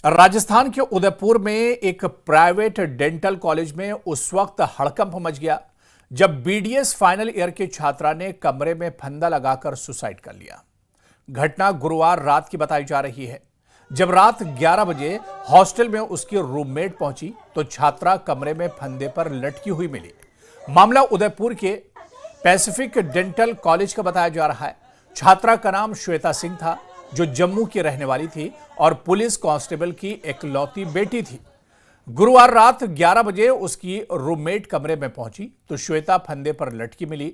राजस्थान के उदयपुर में एक प्राइवेट डेंटल कॉलेज में उस वक्त हड़कंप मच गया जब बीडीएस फाइनल ईयर के छात्रा ने कमरे में फंदा लगाकर सुसाइड कर लिया। घटना गुरुवार रात की बताई जा रही है। जब रात 11 बजे हॉस्टल में उसकी रूममेट पहुंची तो छात्रा कमरे में फंदे पर लटकी हुई मिली। मामला उदयपुर के पैसिफिक डेंटल कॉलेज का बताया जा रहा है। छात्रा का नाम श्वेता सिंह था, जो जम्मू की रहने वाली थी और पुलिस कांस्टेबल की इकलौती बेटी थी। गुरुवार रात 11 बजे उसकी रूममेट कमरे में पहुंची तो श्वेता फंदे पर लटकी मिली।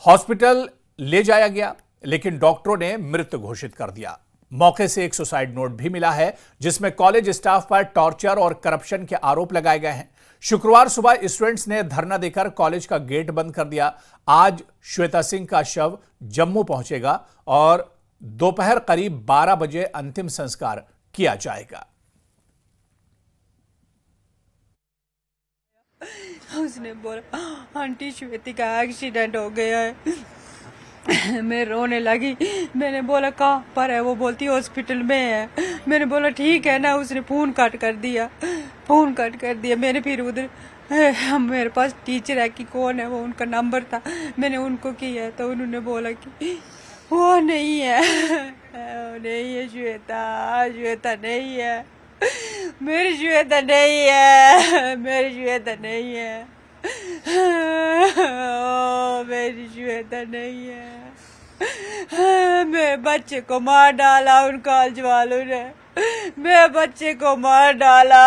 हॉस्पिटल ले जाया गया, लेकिन डॉक्टरों ने मृत घोषित कर दिया। मौके से एक सुसाइड नोट भी मिला है, जिसमें कॉलेज स्टाफ पर टॉर्चर और करप्शन के आरोप लगाए गए हैं। शुक्रवार सुबह स्टूडेंट्स ने धरना देकर कॉलेज का गेट बंद कर दिया। आज श्वेता सिंह का शव जम्मू पहुंचेगा और दोपहर करीब 12 बजे अंतिम संस्कार किया जाएगा। उसने बोला आंटी श्वेती का एक्सीडेंट हो गया है। मैं रोने लगी। मैंने बोला कहाँ पर है? वो बोलती हॉस्पिटल में है। मैंने बोला ठीक है ना। उसने फोन कट कर दिया। मैंने फिर उधर मेरे पास टीचर है कि कौन है, वो उनका नंबर था। मैंने उनको किया तो उन्होंने बोला कि वो नहीं है, वो नहीं है श्वेता नहीं है, मेरी श्वेता नहीं है, मेरी श्वेता नहीं है, मेरी श्वेता नहीं है। मेरे बच्चे को मार डाला उन कॉलेज वालों ने, मेरे बच्चे को मार डाला,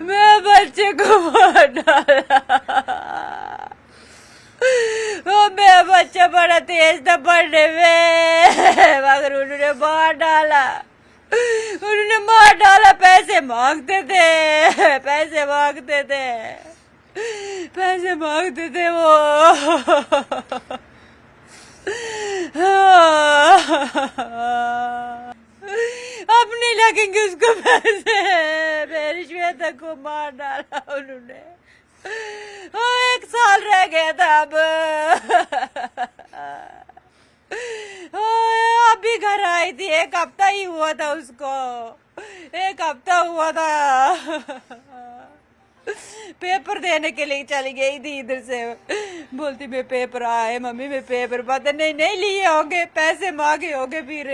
मेरे बच्चे को मार डाला। वो मेरा बच्चा बड़ा तेज था पढ़ने में, मगर उन्होंने मार डाला। पैसे मांगते थे वो। अब नहीं लगेंगे उसको पैसे। मेरी श्वेता को मार डाला उन्होंने। 1 साल रह गया था अब। अभी घर आई थी, 1 हफ्ता ही हुआ था उसको, 1 हफ्ता हुआ था। पेपर देने के लिए चली गई थी इधर से। बोलती मैं पेपर आए मम्मी, मैं पेपर पता नहीं लिए होंगे, पैसे मांगे होंगे। फिर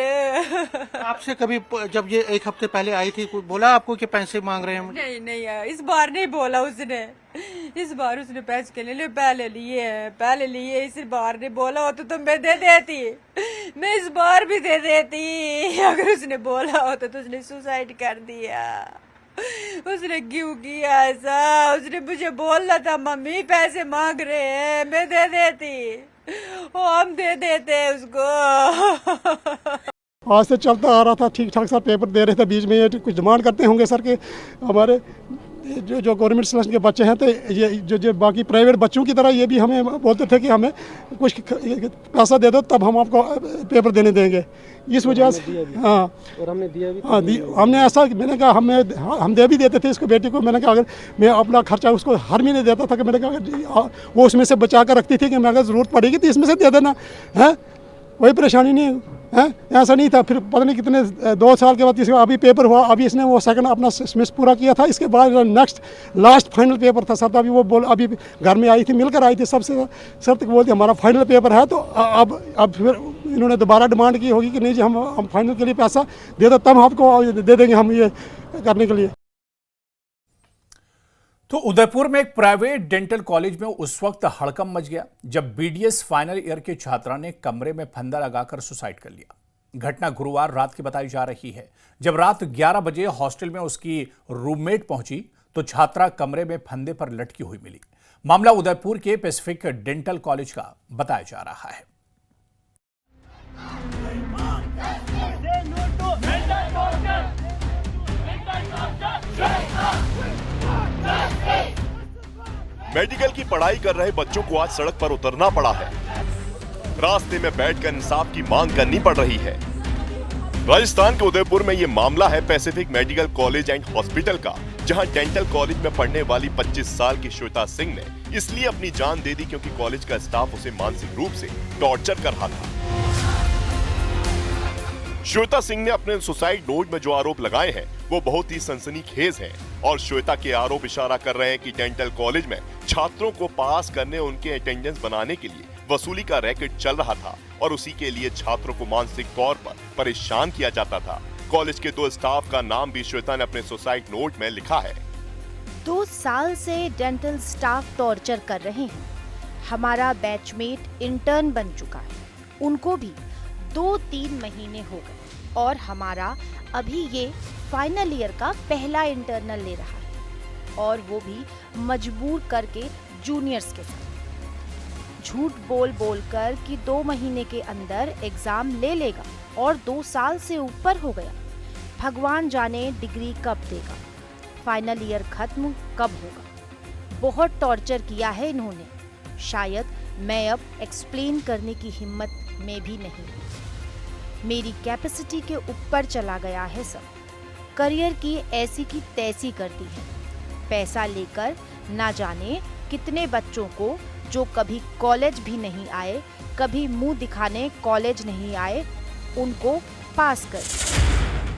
आपसे कभी जब ये 1 हफ्ते पहले आई थी बोला आपको कि पैसे मांग रहे हैं? नहीं, इस बार नहीं बोला उसने। इस बार उसने पैसे के लिए पहले लिए। इस बार नहीं बोला होता तो मैं दे देती, मैं इस बार भी दे देती। अगर उसने बोला होता तो उसने सुसाइड कर दिया। उसने क्यों किया ऐसा? उसने मुझे बोलना था मम्मी पैसे मांग रहे हैं, मैं दे देती, हम दे देते उसको। आज से चलता आ रहा था, ठीक ठाक सा पेपर दे रहे थे। बीच में ये कुछ डिमांड करते होंगे सर के हमारे जो गवर्नमेंट सिलेक्शन के बच्चे हैं, तो ये जो बाकी प्राइवेट बच्चों की तरह ये भी हमें बोलते थे कि हमें कुछ पैसा दे दो तब हम आपको पेपर देने देंगे। इस वजह से हाँ, और हमने दिया भी। हाँ, हमने ऐसा, मैंने कहा हम दे भी देते थे इसको, बेटी को। मैंने कहा अगर मैं अपना खर्चा उसको हर महीने देता था कि मैंने कहा वो उसमें से बचा कर रखती थी कि मैं अगर ज़रूरत पड़ेगी तो इसमें से दे देना है, कोई परेशानी नहीं है। ऐसा नहीं था। फिर पता नहीं कितने 2 साल के बाद अभी पेपर हुआ। अभी इसने वो सेकंड अपना सेमेस्टर पूरा किया था। इसके बाद नेक्स्ट लास्ट फाइनल पेपर था सर। अभी वो अभी घर में आई थी, मिलकर आई थी सबसे। सर तक बोलती हमारा फाइनल पेपर है। तो अब फिर इन्होंने दोबारा डिमांड की होगी कि नहीं जी हम फाइनल के लिए पैसा दे दो तब आपको दे देंगे हम ये करने के लिए। तो उदयपुर में एक प्राइवेट डेंटल कॉलेज में उस वक्त हड़कंप मच गया जब बीडीएस फाइनल ईयर के छात्रा ने कमरे में फंदा लगाकर सुसाइड कर लिया। घटना गुरुवार रात की बताई जा रही है। जब रात 11 बजे हॉस्टल में उसकी रूममेट पहुंची तो छात्रा कमरे में फंदे पर लटकी हुई मिली। मामला उदयपुर के पैसिफिक डेंटल कॉलेज का बताया जा रहा है। मेडिकल की पढ़ाई कर रहे बच्चों को आज सड़क पर उतरना पड़ा है। रास्ते में बैठकर इंसाफ की मांग करनी पड़ रही है। राजस्थान के उदयपुर में ये मामला है Pacific medical college and hospital का, जहां डेंटल कॉलेज में पढ़ने वाली 25 साल की श्वेता सिंह ने इसलिए अपनी जान दे दी क्योंकि कॉलेज का स्टाफ उसे मानसिक रूप से टॉर्चर कर रहा था। श्वेता सिंह ने अपने सुसाइड नोट में जो आरोप लगाए हैं वो बहुत ही सनसनीखेज हैं और श्वेता के आरोप इशारा कर रहे हैं कि डेंटल कॉलेज में छात्रों को पास करने उनके अटेंडेंस बनाने के लिए वसूली का रैकेट चल रहा था और उसी के लिए छात्रों को मानसिक तौर पर परेशान किया जाता था। कॉलेज के 2 स्टाफ का नाम भी श्वेता ने अपने सुसाइड नोट में लिखा है। 2 साल से डेंटल स्टाफ टॉर्चर कर रहे हैं। हमारा बैचमेट इंटर्न बन चुका है, उनको भी 2-3 महीने हो गए और हमारा अभी ये फाइनल ईयर का पहला इंटरनल ले रहा है और वो भी मजबूर करके जूनियर्स के साथ। झूठ बोल बोल कर कि 2 महीने के अंदर एग्जाम ले लेगा और 2 साल से ऊपर हो गया। भगवान जाने डिग्री कब देगा, फाइनल ईयर खत्म कब होगा। बहुत टॉर्चर किया है इन्होंने, शायद मैं अब एक्सप्लेन करने की हिम्मत में भी नहीं। मेरी कैपेसिटी के ऊपर चला गया है सब। करियर की ऐसी की तैसी कर दी है। पैसा लेकर ना जाने कितने बच्चों को जो कभी कॉलेज भी नहीं आए, कभी मुंह दिखाने कॉलेज नहीं आए, उनको पास कर।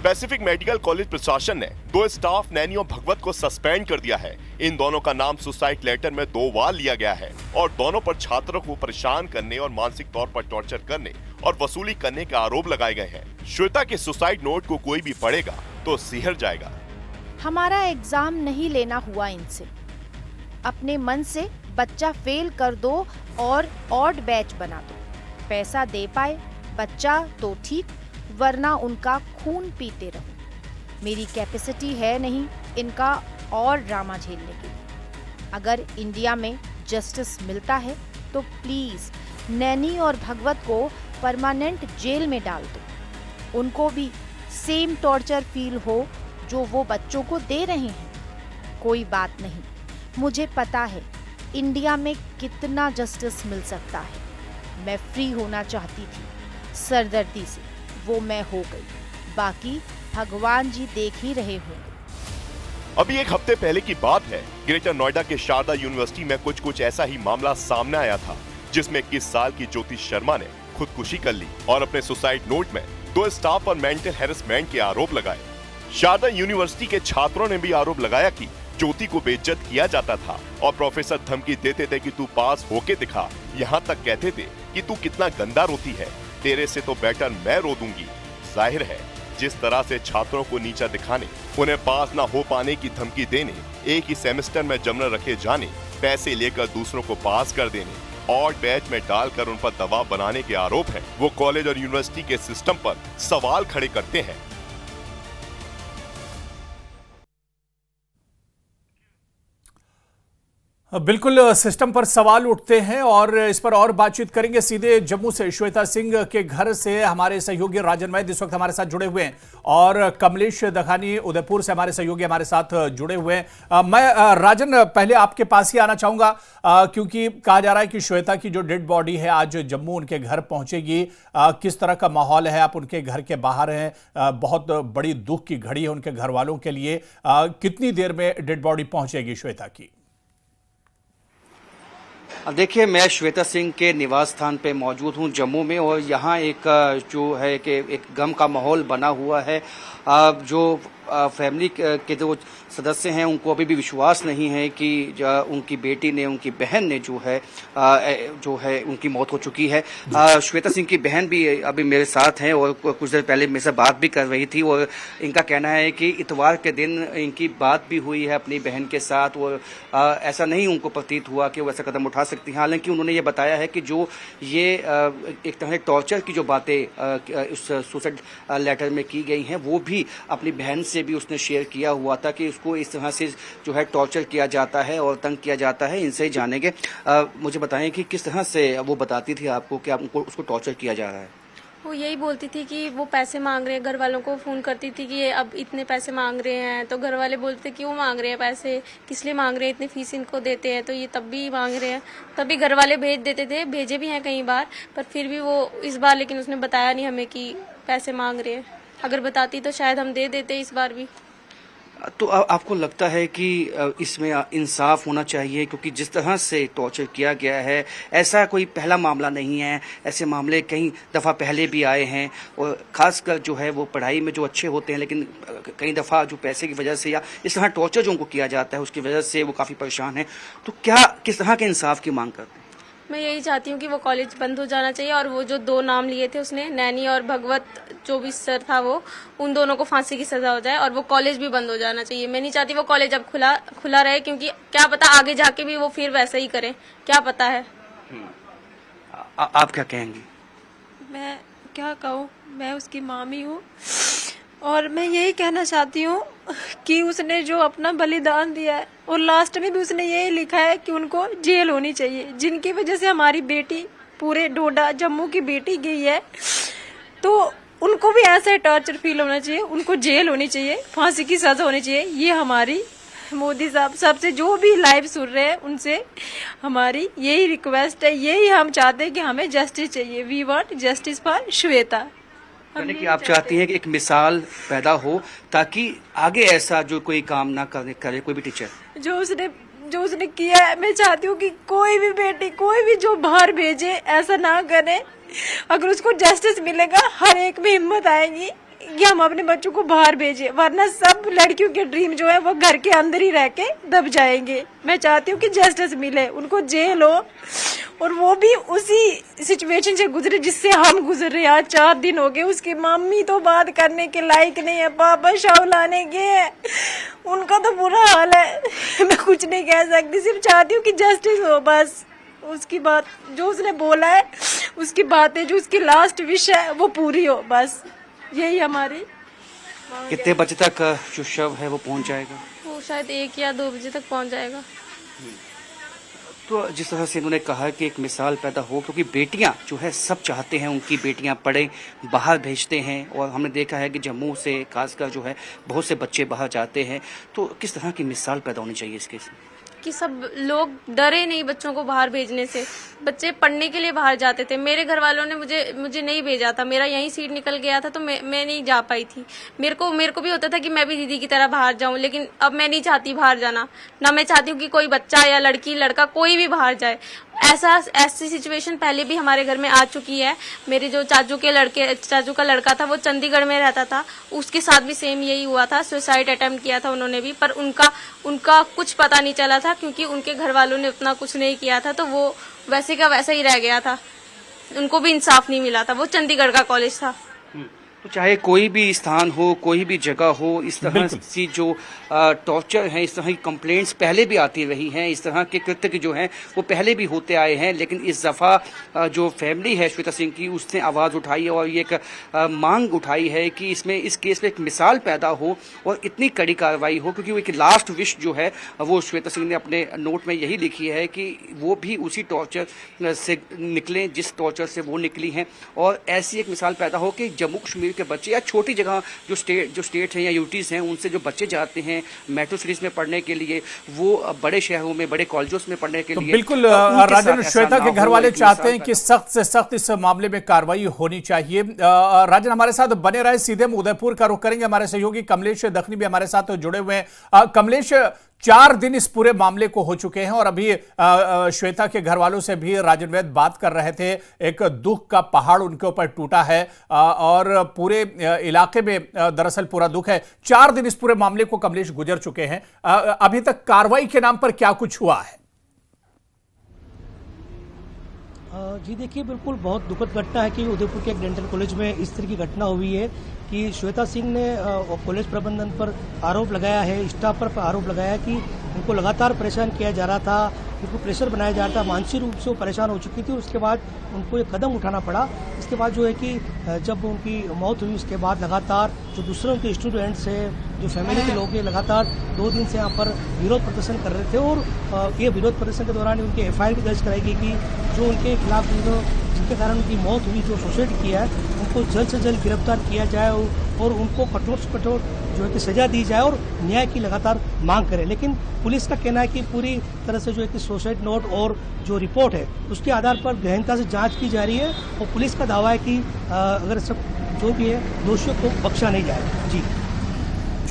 पैसिफिक मेडिकल कॉलेज प्रशासन ने 2 स्टाफ नैनी और भगवत को सस्पेंड कर दिया है। इन दोनों का नाम सुसाइड लेटर में 2 बार लिया गया है और दोनों पर छात्रों को परेशान करने और मानसिक तौर पर टॉर्चर करने और वसूली करने के आरोप लगाए गए हैं। श्वेता के सुसाइड नोट को कोई भी पढ़ेगा तो सिहर जाएगा। हमारा एग्जाम नहीं लेना हुआ इनसे। अपने मन से बच्चा फेल कर दो और ऑड बैच बना दो। पैसा दे पाए बच्चा तो ठीक, वरना उनका खून पीते रहो। मेरी कैपेसिटी है नहीं इनका और ड्रामा झेलने की। अगर इंडिया में जस्टिस मिलता है तो प्लीज नैनी और भगवत को परमानेंट जेल में डाल दो। उनको भी सेम टॉर्चर फील हो जो वो बच्चों को दे रहे हैं। कोई बात नहीं, मुझे पता है इंडिया में कितना जस्टिस मिल सकता है। मैं फ्री होना चाहती थी सरदर्दी से, वो मैं हो गई। बाकी भगवान जी देख ही रहे होंगे। अभी 1 हफ्ते पहले की बात है, ग्रेटर नोएडा के शारदा यूनिवर्सिटी में कुछ ऐसा ही मामला सामने आया था, जिसमें 21 साल की ज्योति शर्मा ने खुदकुशी कर ली और अपने सुसाइड नोट में 2 स्टाफ पर मेंटल हैरेसमेंट के आरोप लगाए। शारदा यूनिवर्सिटी के छात्रों ने भी आरोप लगाया कि ज्योति को बेइज्जत किया जाता था और प्रोफेसर धमकी देते थे कि तू पास होके दिखा। यहाँ तक कहते थे कि तू कितना गंदा रोती है, तेरे से तो बेटर मैं रो दूंगी। जाहिर है, जिस तरह से छात्रों को नीचा दिखाने, उन्हें पास ना हो पाने की धमकी देने, एक ही सेमेस्टर में जमकर रखे जाने, पैसे लेकर दूसरों को पास कर देने और बैच में डालकर उन पर दबाव बनाने के आरोप हैं, वो कॉलेज और यूनिवर्सिटी के सिस्टम पर सवाल खड़े करते हैं। बिल्कुल सिस्टम पर सवाल उठते हैं और इस पर और बातचीत करेंगे। सीधे जम्मू से श्वेता सिंह के घर से हमारे सहयोगी राजन वैद्य इस वक्त हमारे साथ जुड़े हुए हैं और कमलेश दखानी उदयपुर से हमारे सहयोगी हमारे साथ जुड़े हुए हैं। मैं राजन पहले आपके पास ही आना चाहूंगा क्योंकि कहा जा रहा है कि श्वेता की जो डेड बॉडी है आज जम्मू उनके घर पहुंचेगी। किस तरह का माहौल है, आप उनके घर के बाहर हैं, बहुत बड़ी दुख की घड़ी है उनके घर वालों के लिए। कितनी देर में डेड बॉडी पहुंचेगी श्वेता की? देखिए, मैं श्वेता सिंह के निवास स्थान पे मौजूद हूँ जम्मू में और यहाँ एक जो है कि एक गम का माहौल बना हुआ है। जो फैमिली के जो सदस्य हैं उनको अभी भी विश्वास नहीं है कि उनकी बेटी ने, उनकी बहन ने जो है उनकी मौत हो चुकी है। श्वेता सिंह की बहन भी अभी मेरे साथ हैं और कुछ देर पहले मेरे से बात भी कर रही थी और इनका कहना है कि इतवार के दिन इनकी बात भी हुई है अपनी बहन के साथ और ऐसा नहीं उनको प्रतीत हुआ कि वो ऐसा कदम उठा सकती हैं। हालांकि उन्होंने ये बताया है कि जो ये एक तरह से टॉर्चर की जो बातें उस सुसाइड लेटर में की गई हैं वो भी अपनी बहन से भी उसने शेयर किया हुआ था कि उसको इस तरह से जो है टॉर्चर किया जाता है और तंग किया जाता है। इनसे ही जानेंगे। मुझे बताएं कि किस तरह से वो बताती थी आपको कि आपको उसको टॉर्चर किया जा रहा है? वो यही बोलती थी कि वो पैसे मांग रहे हैं, घर वालों को फोन करती थी कि ये अब इतने पैसे मांग रहे हैं, तो घर वाले बोलते थे क्यों मांग रहे हैं पैसे, किस लिए मांग रहे हैं, इतनी फीस इनको देते हैं तो ये तब भी मांग रहे हैं। तभी घर वाले भेज देते थे, भेजे भी हैं कई बार, पर फिर भी वो इस बार लेकिन उसने बताया नहीं हमें कि पैसे मांग रहे हैं। अगर बताती तो शायद हम दे देते इस बार भी। तो आपको लगता है कि इसमें इंसाफ होना चाहिए, क्योंकि जिस तरह से टॉर्चर किया गया है ऐसा कोई पहला मामला नहीं है, ऐसे मामले कई दफ़ा पहले भी आए हैं, और ख़ासकर जो है वो पढ़ाई में जो अच्छे होते हैं लेकिन कई दफ़ा जो पैसे की वजह से या इस तरह टॉर्चर जो उनको किया जाता है उसकी वजह से वो काफ़ी परेशान है। तो क्या किस तरह के इंसाफ की मांग करते हैं? मैं यही चाहती हूँ कि वो कॉलेज बंद हो जाना चाहिए, और वो जो 2 नाम लिए थे उसने, नैनी और भगवत जो भी सर था, वो उन दोनों को फांसी की सजा हो जाए और वो कॉलेज भी बंद हो जाना चाहिए। मैं नहीं चाहती वो कॉलेज अब खुला रहे, क्योंकि क्या पता आगे जाके भी वो फिर वैसे ही करें, क्या पता है। आप क्या कहेंगी? मैं क्या कहूँ, मैं उसकी मामी हूँ और मैं यही कहना चाहती हूँ कि उसने जो अपना बलिदान दिया है और लास्ट में भी उसने यही लिखा है कि उनको जेल होनी चाहिए, जिनकी वजह से हमारी बेटी पूरे डोडा जम्मू की बेटी गई है, तो उनको भी ऐसा टॉर्चर फील होना चाहिए, उनको जेल होनी चाहिए, फांसी की सजा होनी चाहिए। ये हमारी मोदी साहब सबसे जो भी लाइव सुन रहे हैं उनसे हमारी यही रिक्वेस्ट है, यही हम चाहते हैं कि हमें जस्टिस चाहिए। We want justice for Shweta. यानी कि आप चाहती हैं कि एक मिसाल पैदा हो ताकि आगे ऐसा जो कोई काम ना करे कोई भी टीचर जो उसने किया है, मैं चाहती हूँ कि कोई भी बेटी कोई भी जो बाहर भेजे ऐसा ना करे। अगर उसको जस्टिस मिलेगा हर एक में हिम्मत आएगी कि हम अपने बच्चों को बाहर भेजे, वरना सब लड़कियों के ड्रीम जो है वो घर के अंदर ही रह के दब जाएंगे। मैं चाहती हूँ कि जस्टिस मिले, उनको जेल हो, और वो भी उसी सिचुएशन से गुजरे जिससे हम गुजर रहे हैं। आज 4 दिन हो गए, उसकी मम्मी तो बात करने के लायक नहीं है, पापा शाव लाने गए हैं, उनका तो बुरा हाल है। मैं कुछ नहीं कह सकती, सिर्फ चाहती हूँ कि जस्टिस हो बस। उसकी बात जो उसने बोला है, उसकी बातें जो उसकी लास्ट विश है वो पूरी हो, बस यही हमारी। कितने बजे तक जो शव है वो पहुंच जाएगा? वो शायद 1 या 2 बजे तक पहुंच जाएगा। तो जिस तरह से उन्होंने कहा कि एक मिसाल पैदा हो, क्योंकि बेटियां जो है सब चाहते हैं उनकी बेटियां पढ़ें, बाहर भेजते हैं, और हमने देखा है कि जम्मू से खासकर जो है बहुत से बच्चे बाहर जाते हैं। तो किस तरह की मिसाल पैदा होनी चाहिए इसके से कि सब लोग डरे नहीं बच्चों को बाहर भेजने से। बच्चे पढ़ने के लिए बाहर जाते थे, मेरे घर वालों ने मुझे नहीं भेजा था, मेरा यहीं सीट निकल गया था, तो मैं नहीं जा पाई थी। मेरे को भी होता था कि मैं भी दीदी की तरह बाहर जाऊं, लेकिन अब मैं नहीं चाहती बाहर जाना, ना मैं चाहती हूँ कि कोई बच्चा या लड़की लड़का कोई भी बाहर जाए। ऐसी सिचुएशन पहले भी हमारे घर में आ चुकी है। मेरे जो चाचू का लड़का था वो चंडीगढ़ में रहता था, उसके साथ भी सेम यही हुआ था, सुसाइड अटेम्प्ट किया था उन्होंने भी, पर उनका कुछ पता नहीं चला था क्योंकि उनके घर वालों ने उतना कुछ नहीं किया था, तो वो वैसे का वैसा ही रह गया था, उनको भी इंसाफ नहीं मिला था। वो चंडीगढ़ का कॉलेज था। तो चाहे कोई भी स्थान हो, कोई भी जगह हो, इस तरह की जो टॉर्चर है, इस तरह की कंप्लेंट्स पहले भी आती रही हैं, इस तरह के कृत्य जो हैं वो पहले भी होते आए हैं, लेकिन इस दफ़ा जो फैमिली है श्वेता सिंह की उसने आवाज़ उठाई और ये एक मांग उठाई है कि इस केस में एक मिसाल पैदा हो और इतनी कड़ी कार्रवाई हो, क्योंकि वो एक लास्ट विश जो है वो श्वेता सिंह ने अपने नोट में यही लिखी है कि वो भी उसी टॉर्चर से निकलें जिस टॉर्चर से वो निकली हैं, और ऐसी एक मिसाल पैदा हो कि जम्मू कश्मीर के बच्चे या छोटी जगह जो स्टेट हैं या यूटीज हैं उनसे जो बच्चे जाते हैं मेट्रो सिटीज में पढ़ने के लिए, वो बड़े शहरों में बड़े कॉलेजों में पढ़ने के लिए, बिल्कुल राजन, श्वेता के घर वाले चाहते हैं कि सख्त से सख्त इस मामले में कार्रवाई होनी चाहिए। राजन हमारे साथ बने रहे, सीधे हम उदयपुर का रुख करेंगे, हमारे सहयोगी कमलेश दखनी भी हमारे साथ जुड़े हुए हैं। कमलेश, 4 दिन इस पूरे मामले को हो चुके हैं और अभी श्वेता के घर वालों से भी राजन वैद बात कर रहे थे। एक दुख का पहाड़ उनके ऊपर टूटा है और पूरे इलाके में दरअसल पूरा दुख है। 4 दिन इस पूरे मामले को कमलेश गुजर चुके हैं, अभी तक कार्रवाई के नाम पर क्या कुछ हुआ है? जी देखिए, बिल्कुल बहुत दुखद घटना है कि उदयपुर के एक डेंटल कॉलेज में इस तरह की घटना हुई है कि श्वेता सिंह ने कॉलेज प्रबंधन पर आरोप लगाया है, स्टाफ पर आरोप लगाया कि उनको लगातार परेशान किया जा रहा था, उनको प्रेशर बनाया जा रहा था, मानसिक रूप से वो परेशान हो चुकी थी। उसके बाद उनको ये कदम उठाना पड़ा। इसके बाद जो है कि जब उनकी मौत हुई उसके बाद लगातार जो दूसरे उनके स्टूडेंट्स हैं, जो फैमिली के लोग हैं, लगातार 2 दिन से यहाँ पर विरोध प्रदर्शन कर रहे थे और ये विरोध प्रदर्शन के दौरान उनकी FIR भी दर्ज कराई गई कि जो उनके खिलाफ जिनके कारण उनकी मौत हुई, जो सुसाइड किया है, उनको जल्द से जल्द गिरफ्तार किया जाए और उनको कठोर से कठोर जो है कि सजा दी जाए और न्याय की लगातार मांग करें। लेकिन पुलिस का कहना है कि पूरी तरह से जो है कि सुसाइड नोट और जो रिपोर्ट है उसके आधार पर गहनता से जांच की जा रही है और पुलिस का दावा है कि अगर सब जो भी है दोषियों को बख्शा नहीं जाएगा। जी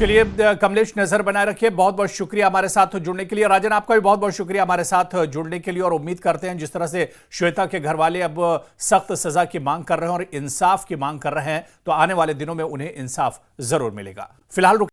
चलिए कमलेश, नजर बनाए रखिए। बहुत बहुत शुक्रिया हमारे साथ जुड़ने के लिए। राजन, आपका भी बहुत बहुत शुक्रिया हमारे साथ जुड़ने के लिए। और उम्मीद करते हैं जिस तरह से श्वेता के घर वाले अब सख्त सजा की मांग कर रहे हैं और इंसाफ की मांग कर रहे हैं, तो आने वाले दिनों में उन्हें इंसाफ जरूर मिलेगा। फिलहाल